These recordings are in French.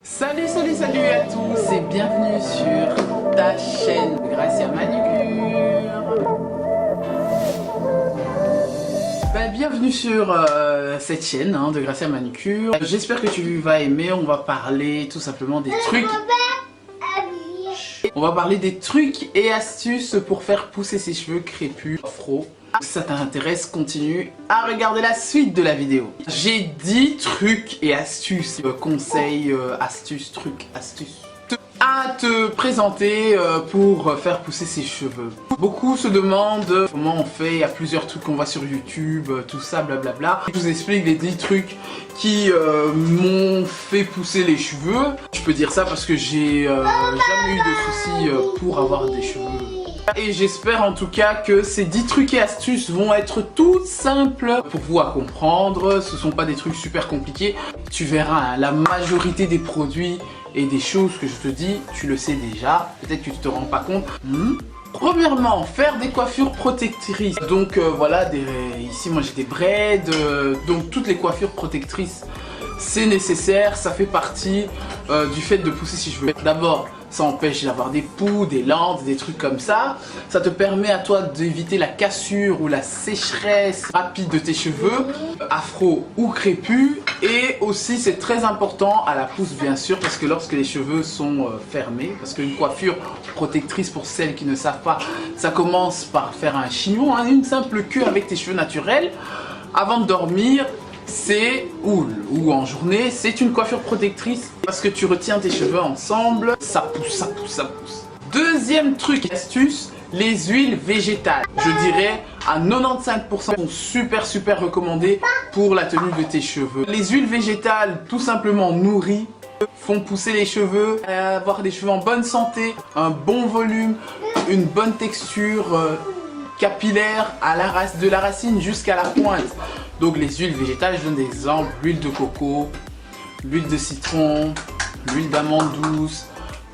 Salut à tous et bienvenue sur ta chaîne Gracia Manucure. Bienvenue sur cette chaîne de Gracia Manucure. J'espère que tu vas aimer. On va parler tout simplement des trucs. On va parler des trucs et astuces pour faire pousser ses cheveux crépus, afro. Si ça t'intéresse, continue à regarder la suite de la vidéo. J'ai 10 trucs et astuces, conseils, astuces, trucs, astuces à te présenter pour faire pousser ses cheveux. Beaucoup se demandent comment on fait, il y a plusieurs trucs qu'on voit sur YouTube, tout ça, blablabla. Je vous explique les 10 trucs qui m'ont fait pousser les cheveux. Je peux dire ça parce que j'ai jamais eu de soucis pour avoir des cheveux. Et j'espère en tout cas que ces 10 trucs et astuces vont être tout simples pour vous à comprendre. Ce ne sont pas des trucs super compliqués. Tu verras, hein, la majorité des produits et des choses que je te dis, tu le sais déjà. Peut-être que tu te rends pas compte. Premièrement, faire des coiffures protectrices. Donc voilà, ici moi j'ai des braids. Donc toutes les coiffures protectrices, c'est nécessaire. Ça fait partie du fait de pousser ses cheveux. D'abord, ça empêche d'avoir des poux, des lentes, des trucs comme ça. Ça te permet à toi d'éviter la cassure ou la sécheresse rapide de tes cheveux, afro ou crépus. Et aussi, c'est très important à la pousse, bien sûr, parce que lorsque les cheveux sont fermés, parce qu'une coiffure protectrice, pour celles qui ne savent pas, ça commence par faire un chignon, hein, une simple queue avec tes cheveux naturels. Avant de dormir, c'est ou en journée, c'est une coiffure protectrice parce que tu retiens tes cheveux ensemble, ça pousse, ça pousse, ça pousse. Deuxième truc, astuce, les huiles végétales. Je dirais à 95% sont super recommandées pour la tenue de tes cheveux. Les huiles végétales tout simplement nourries font pousser les cheveux, avoir des cheveux en bonne santé, un bon volume, une bonne texture capillaire de la racine jusqu'à la pointe. Donc les huiles végétales, je donne des exemples, l'huile de coco, l'huile de citron, l'huile d'amande douce,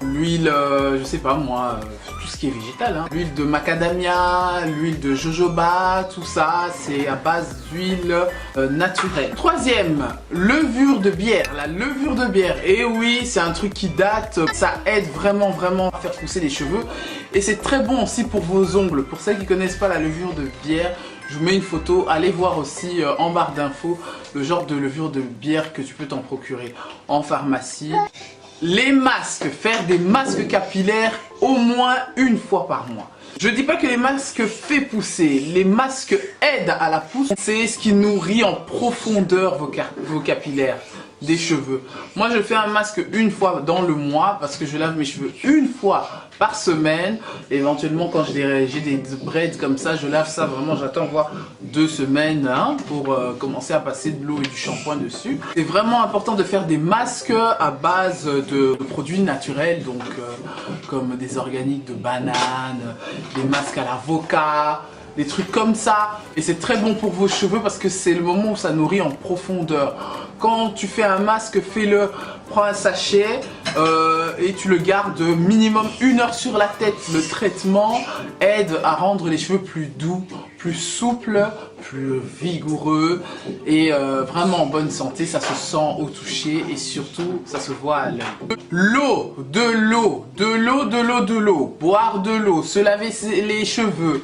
l'huile, je sais pas moi, tout ce qui est végétal, hein. L'huile de macadamia, l'huile de jojoba, tout ça, c'est à base d'huile naturelle. Troisième, levure de bière. La levure de bière, et oui, c'est un truc qui date, ça aide vraiment à faire pousser les cheveux. Et c'est très bon aussi pour vos ongles. Pour celles qui connaissent pas la levure de bière, je vous mets une photo, allez voir aussi en barre d'infos le genre de levure de bière que tu peux t'en procurer en pharmacie. Les masques, faire des masques capillaires au moins une fois par mois. Je dis pas que les masques fait pousser, les masques aident à la pousse, c'est ce qui nourrit en profondeur vos capillaires des cheveux. Moi je fais un masque une fois dans le mois parce que je lave mes cheveux une fois par semaine. Éventuellement quand j'ai des braids comme ça, je lave ça vraiment, j'attends voir 2 semaines hein, pour commencer à passer de l'eau et du shampoing dessus. C'est vraiment important de faire des masques à base de produits naturels, donc comme des organiques de banane, des masques à l'avocat, des trucs comme ça. Et c'est très bon pour vos cheveux parce que c'est le moment où ça nourrit en profondeur. Quand tu fais un masque, fais-le, prends un sachet et tu le gardes minimum 1 heure sur la tête. Le traitement aide à rendre les cheveux plus doux, plus souples, plus vigoureux et vraiment en bonne santé. Ça se sent au toucher et surtout ça se voit à l'œil. De l'eau, boire de l'eau, se laver les cheveux,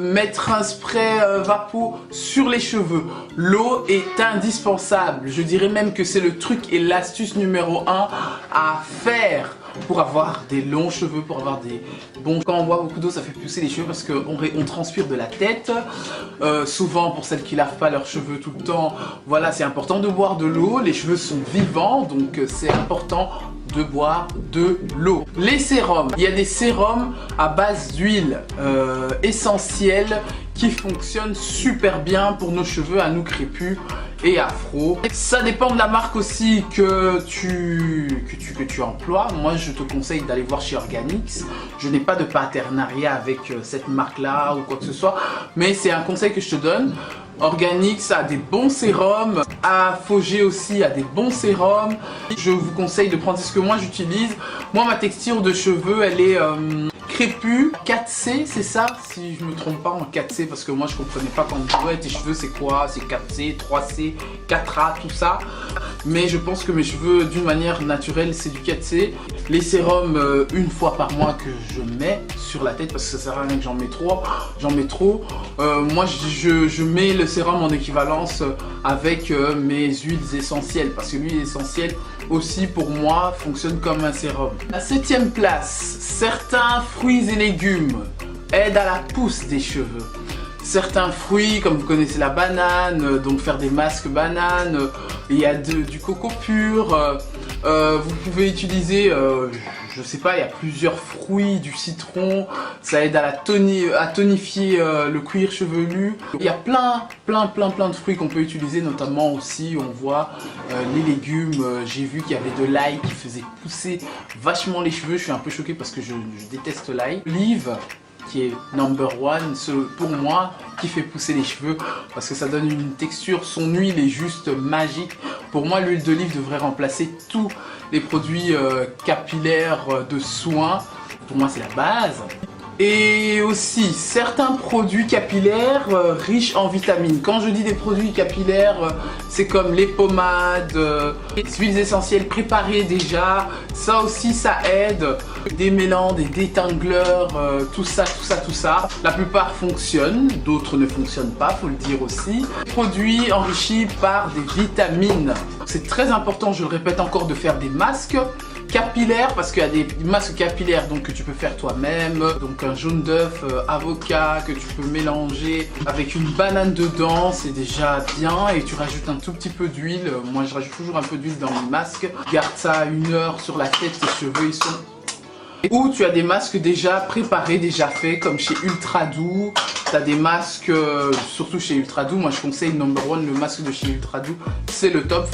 mettre un spray vapo sur les cheveux. L'eau est indispensable. Je dirais même que c'est le truc et l'astuce numéro 1 à faire pour avoir des longs cheveux, pour avoir des bons... Quand on boit beaucoup d'eau, ça fait pousser les cheveux parce qu'on transpire de la tête. Souvent, pour celles qui lavent pas leurs cheveux tout le temps, voilà, c'est important de boire de l'eau. Les cheveux sont vivants, donc c'est important de boire de l'eau. Les sérums. Il y a des sérums à base d'huile essentielle qui fonctionnent super bien pour nos cheveux à nous crépus et afro. Ça dépend de la marque aussi que tu emploies. Moi je te conseille d'aller voir chez Organix. Je n'ai pas de partenariat avec cette marque là ou quoi que ce soit, mais c'est un conseil que je te donne. Organix a des bons sérums, Fogé aussi a des bons sérums. Je vous conseille de prendre ce que moi j'utilise. Moi ma texture de cheveux elle est crépus. 4C, c'est ça? Si je me trompe pas, en 4C, parce que moi je comprenais pas quand on dit ouais tes cheveux c'est quoi? C'est 4C, 3C, 4A, tout ça. Mais je pense que mes cheveux d'une manière naturelle c'est du 4C. Les sérums une fois par mois que je mets sur la tête parce que ça sert à rien que j'en mets trop. Moi je mets le sérum en équivalence avec mes huiles essentielles parce que l'huile essentielle aussi pour moi fonctionne comme un sérum. La 7e place, certains fruits et légumes aident à la pousse des cheveux. Certains fruits, comme vous connaissez la banane, donc faire des masques bananes, il y a du coco pur, vous pouvez utiliser, je sais pas, il y a plusieurs fruits, du citron, ça aide à tonifier le cuir chevelu. Il y a plein de fruits qu'on peut utiliser, notamment aussi on voit les légumes. J'ai vu qu'il y avait de l'ail qui faisait pousser vachement les cheveux, je suis un peu choqué parce que je déteste l'ail. L'olive qui est number one pour moi, qui fait pousser les cheveux parce que ça donne une texture, son huile est juste magique. Pour moi l'huile d'olive devrait remplacer tous les produits capillaires de soins. Pour moi c'est la base. Et aussi certains produits capillaires riches en vitamines. Quand je dis des produits capillaires, c'est comme les pommades, les huiles essentielles préparées déjà. Ça aussi ça aide. Des mélans, des détangleurs, tout ça. La plupart fonctionnent, d'autres ne fonctionnent pas, faut le dire aussi. Produits enrichis par des vitamines. C'est très important, je le répète encore, de faire des masques capillaires parce qu'il y a des masques capillaires donc que tu peux faire toi-même, donc un jaune d'œuf, avocat que tu peux mélanger avec une banane dedans, c'est déjà bien, et tu rajoutes un tout petit peu d'huile. Moi je rajoute toujours un peu d'huile dans mes masques. Garde ça 1 heure sur la tête, tes cheveux ils sont... Ou tu as des masques déjà préparés, déjà faits, comme chez Ultra Doux. Tu as des masques, surtout chez Ultra Doux, moi je conseille number one, le masque de chez Ultra Doux, c'est le top.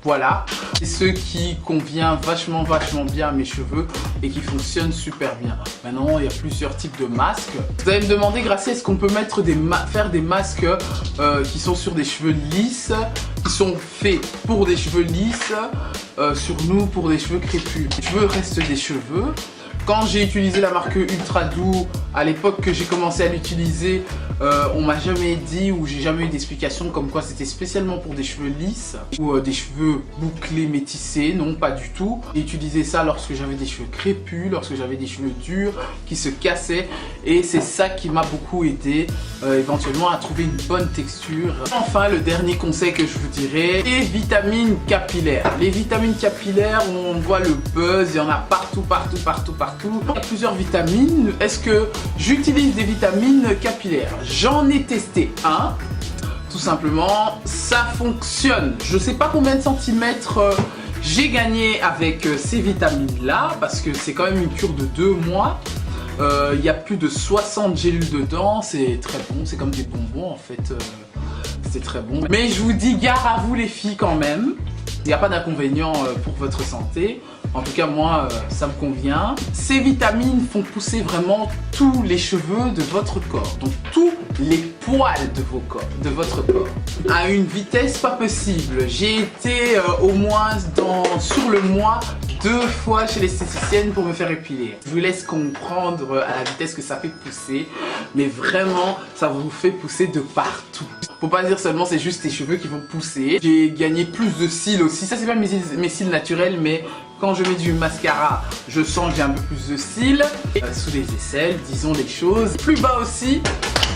Voilà, c'est ce qui convient vachement bien à mes cheveux et qui fonctionne super bien. Maintenant, il y a plusieurs types de masques. Vous allez me demander, Gracie, est-ce qu'on peut mettre faire des masques qui sont sur des cheveux lisses, qui sont faits pour des cheveux lisses, sur nous pour des cheveux crépus. Les cheveux restent des cheveux. Quand j'ai utilisé la marque Ultra Doux, à l'époque que j'ai commencé à l'utiliser, on m'a jamais dit ou j'ai jamais eu d'explication comme quoi c'était spécialement pour des cheveux lisses ou des cheveux bouclés métissés. Non, pas du tout. J'ai utilisé ça lorsque j'avais des cheveux crépus, lorsque j'avais des cheveux durs qui se cassaient, et c'est ça qui m'a beaucoup aidé éventuellement à trouver une bonne texture. Enfin, le dernier conseil que je vous dirais, les vitamines capillaires. Les vitamines capillaires, on voit le buzz, il y en a partout. Il y a plusieurs vitamines. Est-ce que j'utilise des vitamines capillaires? J'en ai testé un. Tout simplement, ça fonctionne. Je sais pas combien de centimètres j'ai gagné avec ces vitamines-là, parce que c'est quand même une cure de 2 mois. Il y a plus de 60 gélules dedans. C'est très bon. C'est comme des bonbons en fait. C'est très bon. Mais je vous dis gare à vous les filles quand même. Il n'y a pas d'inconvénient pour votre santé. En tout cas, moi, ça me convient. Ces vitamines font pousser vraiment tous les cheveux de votre corps. Donc, tous les poils de votre corps. À une vitesse pas possible. J'ai été au moins sur le mois 2 fois chez l'esthéticienne pour me faire épiler. Je vous laisse comprendre à la vitesse que ça fait pousser. Mais vraiment, ça vous fait pousser de partout. Faut pas dire seulement c'est juste tes cheveux qui vont pousser. J'ai gagné plus de cils aussi. Ça c'est pas mes cils naturels, mais quand je mets du mascara, je sens que j'ai un peu plus de cils. Sous les aisselles, disons les choses. Plus bas aussi.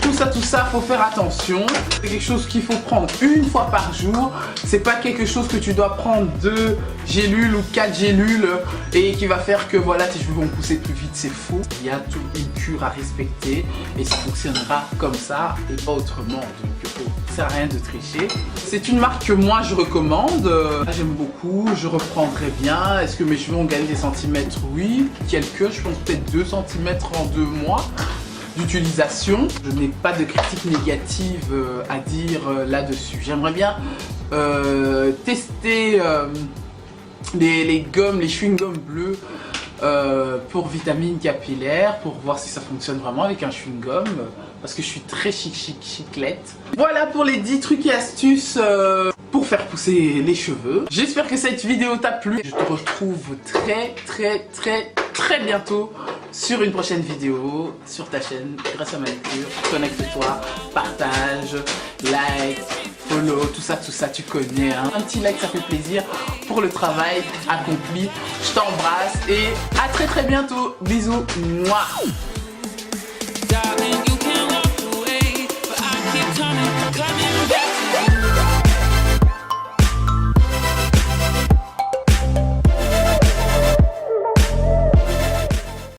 Tout ça, faut faire attention. C'est quelque chose qu'il faut prendre 1 fois par jour. C'est pas quelque chose que tu dois prendre 2 gélules ou 4 gélules et qui va faire que voilà, tes cheveux vont pousser plus vite. C'est faux. Il y a toute une cure à respecter et ça fonctionnera comme ça et pas autrement. Donc, ça sert à rien de tricher. C'est une marque que moi je recommande. J'aime beaucoup. Je reprendrai bien. Est-ce que mes cheveux ont gagné des centimètres? Oui. Quelques, je pense peut-être 2 centimètres en 2 mois. D'utilisation. Je n'ai pas de critique négative à dire là-dessus. J'aimerais bien tester les gommes, les chewing-gums bleus pour vitamines capillaires, pour voir si ça fonctionne vraiment avec un chewing-gum, parce que je suis très chiclette. Voilà pour les 10 trucs et astuces pour faire pousser les cheveux. J'espère que cette vidéo t'a plu. Je te retrouve très bientôt sur une prochaine vidéo sur ta chaîne grâce à ma lecture. Connecte-toi, partage, like, follow, tout ça tu connais hein. Un petit like ça fait plaisir pour le travail accompli. Je t'embrasse et à très bientôt. Bisous. Mouah.